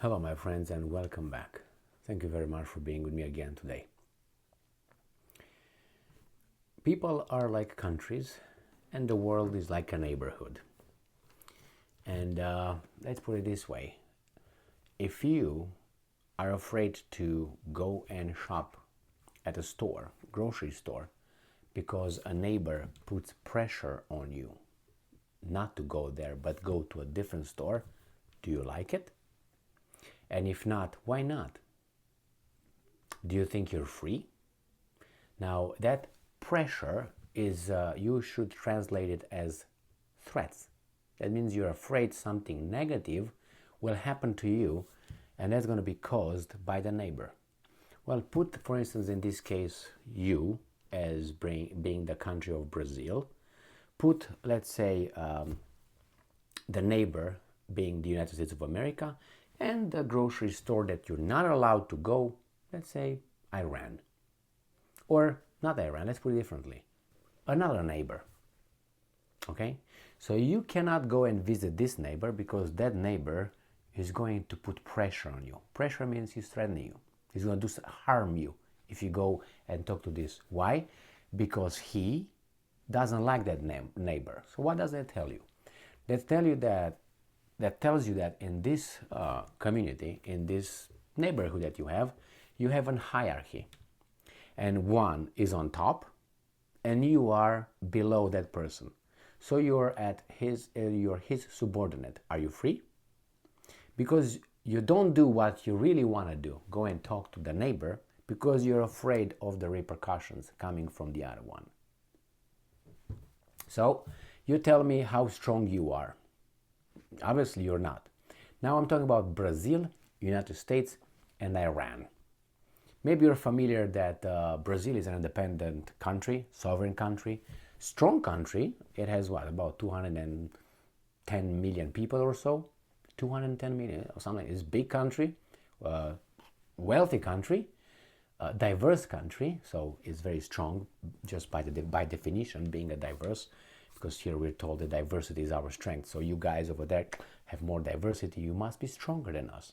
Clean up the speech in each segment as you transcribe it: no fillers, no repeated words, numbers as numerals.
Hello my friends and welcome back. Thank you very much for being with me again today. People are like countries and the world is like a neighborhood. And let's put it this way. If you are afraid to go and shop at a store, grocery store, because a neighbor puts pressure on you not to go there but go to a different store, do you like it? And if not, why not? Do you think you're free? Now, that pressure is, you should translate it as threats. That means you're afraid something negative will happen to you, and that's going to be caused by the neighbor. Well, put, for instance, in this case, you as being the country of Brazil. Put, let's say, the neighbor being the United States of America, and the grocery store that you're not allowed to go, let's say Iran. Or not Iran, let's put it differently. Another neighbor. Okay? So you cannot go and visit this neighbor because that neighbor is going to put pressure on you. Pressure means he's threatening you. He's going to harm you if you go and talk to this. Why? Because he doesn't like that neighbor. So what does that tell you? That tells you that in this community, in this neighborhood that you have a hierarchy. And one is on top, and you are below that person. So you're his subordinate. Are you free? Because you don't do what you really want to do, go and talk to the neighbor, because you're afraid of the repercussions coming from the other one. So you tell me how strong you are. Obviously you're not. Now I'm talking about Brazil, United States, and Iran. Maybe you're familiar that Brazil is an independent country, sovereign country, strong country. It has what, about 210 million people or so? 210 million or something. It's a big country, wealthy country, diverse country, so it's very strong just by definition, being a diverse, because here we're told that diversity is our strength. So you guys over there have more diversity, you must be stronger than us,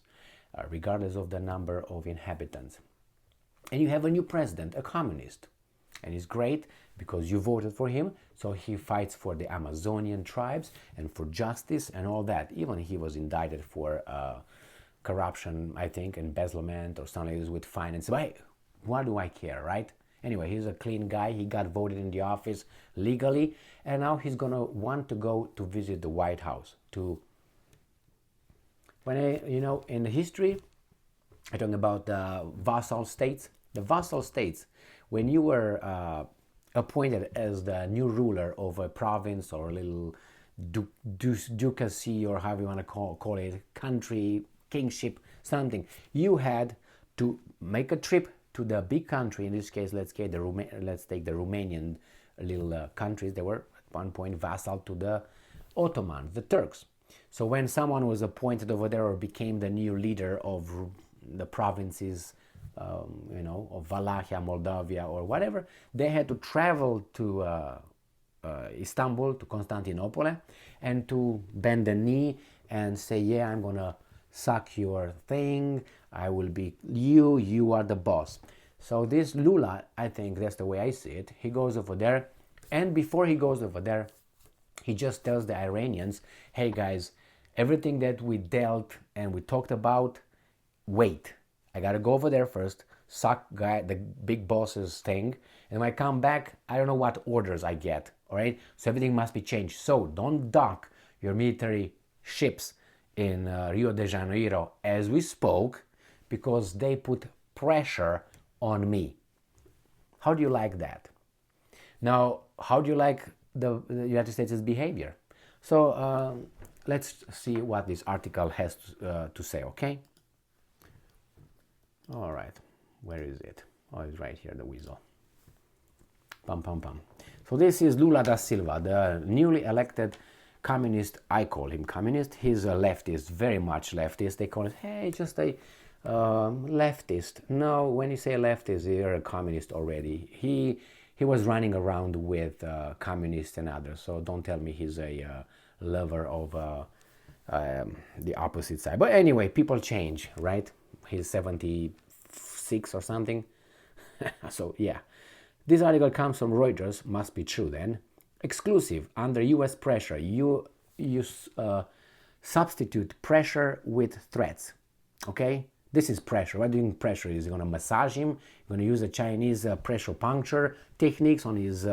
regardless of the number of inhabitants. And you have a new president, a communist. And he's great because you voted for him, so he fights for the Amazonian tribes and for justice and all that. Even he was indicted for corruption, I think, embezzlement or something like this with finance. But hey, what do I care, right? Anyway, he's a clean guy. He got voted in the office legally, and now he's gonna want to go to visit the White House. In the history, I'm talking about the vassal states. The vassal states, when you were appointed as the new ruler of a province or a little ducacy, or however you want to call it, country, kingship, something, you had to make a trip to the big country. In this case, let's take the Romanian little countries. They were at one point vassal to the Ottomans, the Turks. So when someone was appointed over there or became the new leader of the provinces, of Wallachia, Moldavia, or whatever, they had to travel to Istanbul, to Constantinople, and to bend the knee and say, yeah, I'm gonna suck your thing, I will be you are the boss. So this Lula, I think that's the way I see it, he goes over there, and before he goes over there, he just tells the Iranians, hey guys, everything that we dealt and we talked about, wait, I gotta go over there first, suck the big boss's thing, and when I come back, I don't know what orders I get, all right? So everything must be changed. So don't dock your military ships in Rio de Janeiro as we spoke, because they put pressure on me. How do you like that? Now, how do you like the United States' behavior? So let's see what this article has to say, okay? All right, where is it? Oh, it's right here, the weasel. Pam, pam, pam. So this is Lula da Silva, the newly elected communist. I call him communist. He's a leftist, very much leftist. They call it, hey, just a leftist. No, when you say leftist, you're a communist already. He was running around with communists and others, so don't tell me he's a lover of the opposite side. But anyway, people change, right? He's 76 or something. So yeah, this article comes from Reuters. Must be true then. Exclusive. Under U.S. pressure, you substitute pressure with threats. Okay, this is pressure. What do you mean pressure? Is he going to massage him? You're going to use a Chinese pressure puncture techniques on his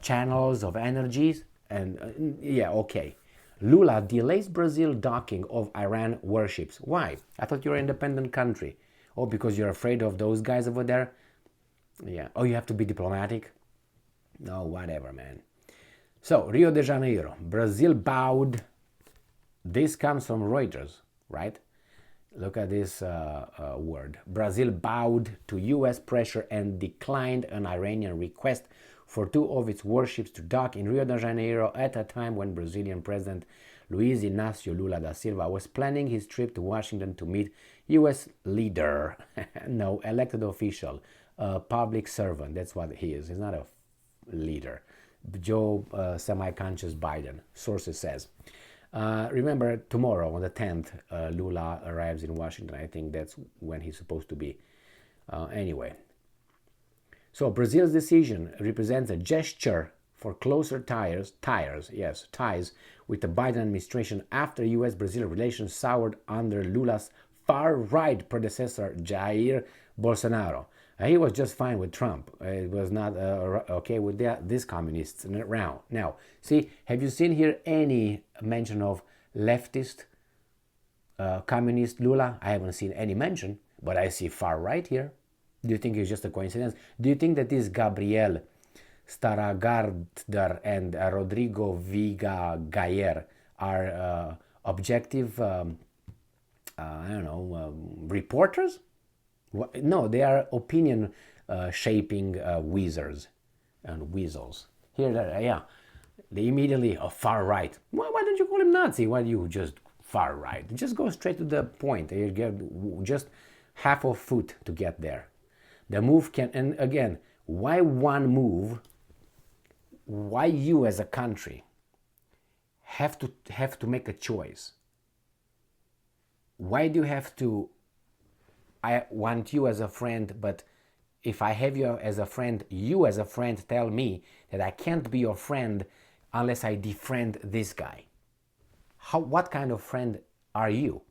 channels of energies? And yeah, okay. Lula delays Brazil docking of Iran warships. Why? I thought you're an independent country. Oh, because you're afraid of those guys over there? Yeah. Oh, you have to be diplomatic? No, whatever, man. So, Rio de Janeiro. Brazil bowed. This comes from Reuters, right? Look at this word. Brazil bowed to U.S. pressure and declined an Iranian request for two of its warships to dock in Rio de Janeiro at a time when Brazilian President Luiz Inácio Lula da Silva was planning his trip to Washington to meet U.S. leader, no, elected official, a public servant. That's what he is. He's not a leader. Joe semi-conscious Biden, sources says. Remember, tomorrow on the 10th, Lula arrives in Washington. I think that's when he's supposed to be. Anyway. So Brazil's decision represents a gesture for closer ties with the Biden administration after U.S.-Brazil relations soured under Lula's far-right predecessor, Jair Bolsonaro. He was just fine with Trump. It was not okay with these communists around. Now, see, have you seen here any mention of leftist communist Lula? I haven't seen any mention, but I see far-right here. Do you think it's just a coincidence? Do you think that this Gabriel Staragardar and Rodrigo Viga Gayer are objective, reporters? No, they are opinion-shaping wizards and weasels. Here, they immediately far right. Why don't you call him Nazi? Why do you just far right? Just go straight to the point. You get just half a foot to get there. The move can, and again, why one move? Why you as a country have to make a choice? Why do you have to? I want you as a friend, but if I have you as a friend, you as a friend tell me that I can't be your friend unless I defriend this guy. What kind of friend are you?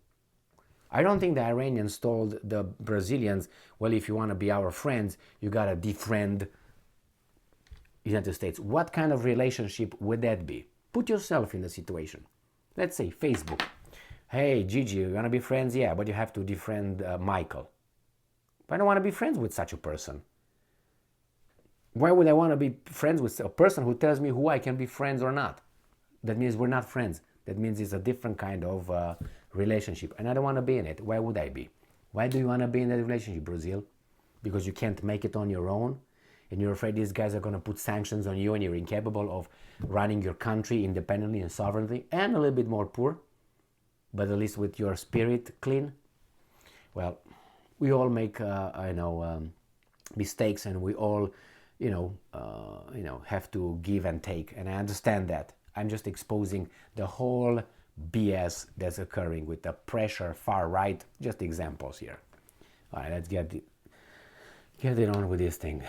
I don't think the Iranians told the Brazilians, well, if you want to be our friends, you got to defriend United States. What kind of relationship would that be? Put yourself in the situation. Let's say Facebook. Hey, Gigi, you want to be friends? Yeah, but you have to defriend Michael. But I don't want to be friends with such a person. Why would I want to be friends with a person who tells me who I can be friends or not? That means we're not friends. That means it's a different kind of relationship. And I don't want to be in it. Why would I be? Why do you want to be in that relationship, Brazil? Because you can't make it on your own? And you're afraid these guys are going to put sanctions on you and you're incapable of running your country independently and sovereignly and a little bit more poor? But at least with your spirit clean? Well, we all make, mistakes, and we all, have to give and take. And I understand that. I'm just exposing the whole BS that's occurring with the pressure far right. Just examples here. All right, let's get it on with this thing.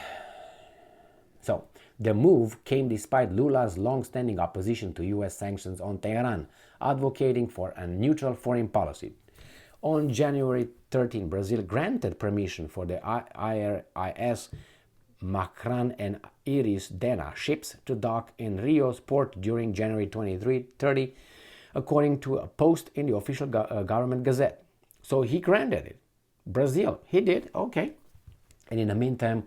So, the move came despite Lula's long-standing opposition to U.S. sanctions on Tehran, advocating for a neutral foreign policy. On January 13, Brazil granted permission for the IRIS Macran and Iris Dena ships to dock in Rio's port during January 23-30, according to a post in the official government gazette. So he granted it. Brazil, he did, okay. And in the meantime,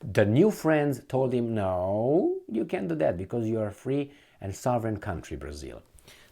the new friends told him, no, you can't do that because you are a free and sovereign country, Brazil.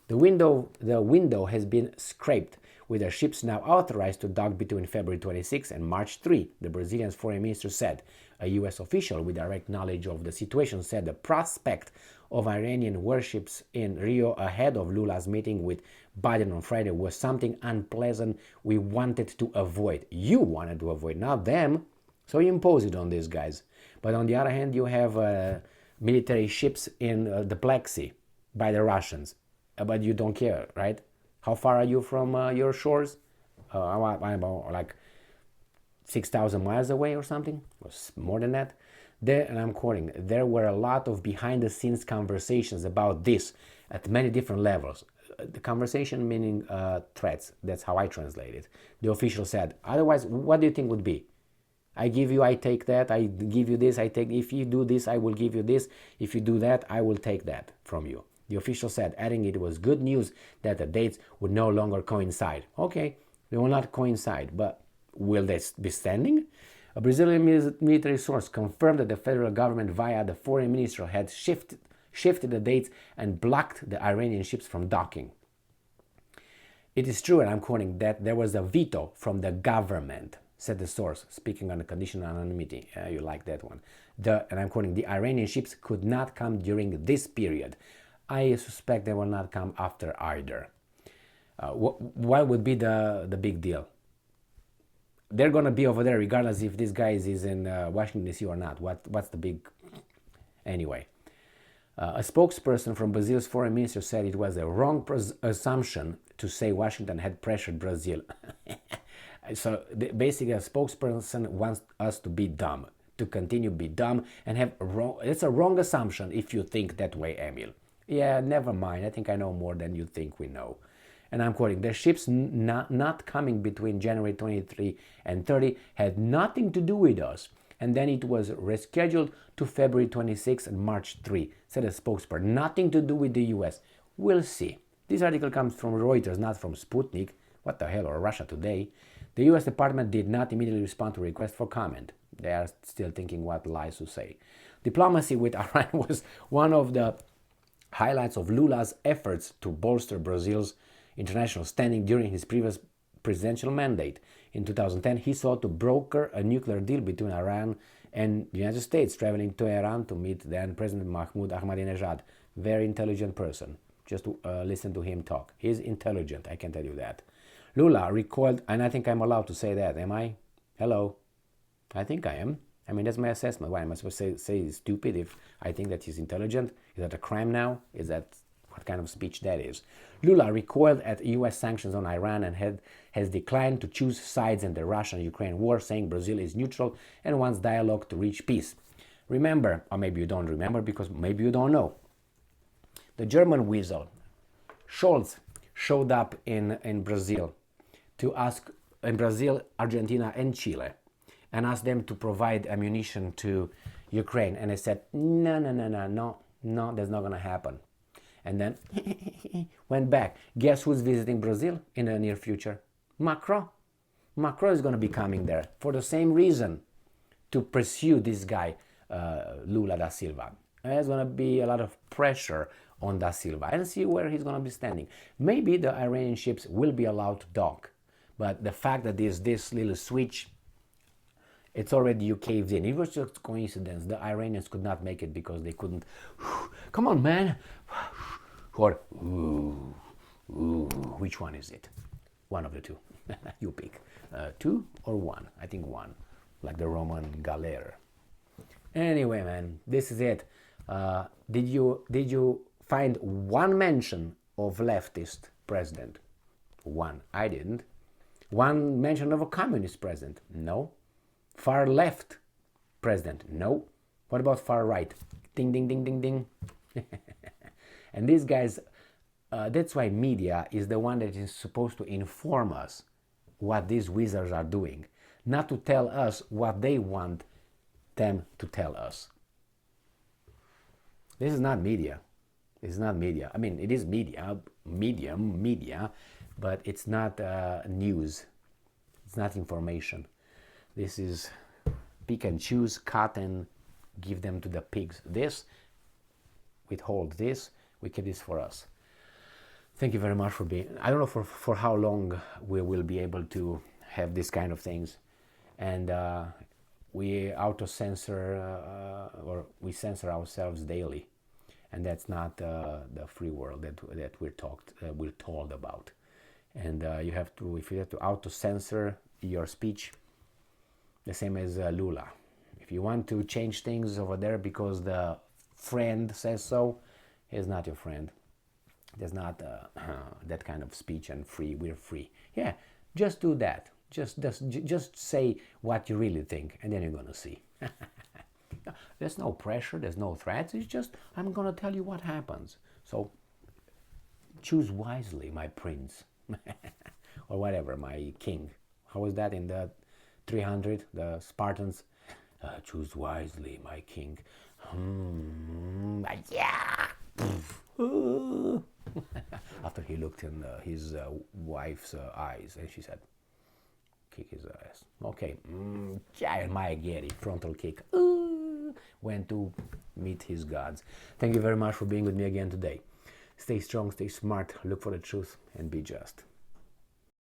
The window has been scraped, with their ships now authorized to dock between February 26 and March 3, the Brazilian foreign minister said. A U.S. official with direct knowledge of the situation said the prospect of Iranian warships in Rio ahead of Lula's meeting with Biden on Friday was something unpleasant we wanted to avoid. You wanted to avoid, not them. So you impose it on these guys. But on the other hand, you have military ships in the Black Sea by the Russians. But you don't care, right? How far are you from your shores? I'm like 6,000 miles away or something, or more than that. There, and I'm quoting, there were a lot of behind-the-scenes conversations about this at many different levels. The conversation meaning threats. That's how I translate it. The official said, otherwise, what do you think would be? I give you, I take that. I give you this, I take. If you do this, I will give you this. If you do that, I will take that from you. The official said, adding it was good news that the dates would no longer coincide. Okay, they will not coincide, but will they be standing? A Brazilian military source confirmed that the federal government via the foreign minister had shifted the dates and blocked the Iranian ships from docking. It is true, and I'm quoting, that there was a veto from the government, said the source, speaking on the condition of anonymity. You like that one. And I'm quoting, the Iranian ships could not come during this period. I suspect they will not come after either. What would be the big deal? They're going to be over there regardless if this guy is in Washington, D.C. or not. What's the big... Anyway. A spokesperson from Brazil's foreign minister said it was a wrong assumption to say Washington had pressured Brazil. So basically a spokesperson wants us to be dumb, to continue to be dumb and have wrong... It's a wrong assumption if you think that way, Emil. Yeah, never mind. I think I know more than you think we know. And I'm quoting, the ships not coming between January 23 and 30 had nothing to do with us. And then it was rescheduled to February 26 and March 3, said a spokesperson. Nothing to do with the US. We'll see. This article comes from Reuters, not from Sputnik. What the hell, or Russia Today. The US Department did not immediately respond to requests for comment. They are still thinking what lies to say. Diplomacy with Iran was one of the highlights of Lula's efforts to bolster Brazil's international standing during his previous presidential mandate. In 2010, he sought to broker a nuclear deal between Iran and the United States, traveling to Iran to meet then President Mahmoud Ahmadinejad. Very intelligent person. Just listen to him talk. He's intelligent, I can tell you that. Lula recoiled, and I think I'm allowed to say that, am I? Hello? I think I am. I mean, that's my assessment. Why am I supposed to say he's stupid if I think that he's intelligent? Is that a crime now? Is that what kind of speech that is? Lula recoiled at U.S. sanctions on Iran and has declined to choose sides in the Russian-Ukraine war, saying Brazil is neutral and wants dialogue to reach peace. Remember, or maybe you don't remember because maybe you don't know, the German weasel, Scholz, showed up in Brazil to ask, in Brazil, Argentina and Chile, and asked them to provide ammunition to Ukraine. And they said, no, that's not going to happen. And then went back. Guess who's visiting Brazil in the near future? Macron. Macron is going to be coming there for the same reason, to pursue this guy, Lula da Silva. There's going to be a lot of pressure on da Silva and see where he's going to be standing. Maybe the Iranian ships will be allowed to dock, but the fact that there's this little switch, it's already you caved in. It was just coincidence. The Iranians could not make it because they couldn't. Come on, man. Or which one is it? One of the two. You pick. Two or one? I think one. Like the Roman galera. Anyway, man, this is it. Did you find one mention of leftist president? One. I didn't. One mention of a communist president? No. Far left president? No. What about far right? Ding, ding, ding, ding, ding. And these guys, that's why media is the one that is supposed to inform us what these wizards are doing, not to tell us what they want them to tell us. This is not media. It's not media. I mean, it is media, media, but it's not news. It's not information. This is pick and choose, cut and give them to the pigs. This, withhold this, we keep this for us. Thank you very much for being... I don't know for how long we will be able to have this kind of things. And we auto-censor, or we censor ourselves daily. And that's not the free world that we're told about. And you have to, if you have to auto-censor your speech, the same as Lula. If you want to change things over there because the friend says so, he's not your friend. There's not that kind of speech and free. We're free. Yeah, just do that. Just say what you really think, and then you're gonna see. There's no pressure. There's no threats. It's just I'm gonna tell you what happens. So choose wisely, my prince, or whatever, my king. How was that in the 300? The Spartans. Choose wisely, my king. Yeah. After he looked in his wife's eyes, and she said, "Kick his ass." Okay, Maegeri, frontal kick. Went to meet his gods. Thank you very much for being with me again today. Stay strong, stay smart, look for the truth, and be just.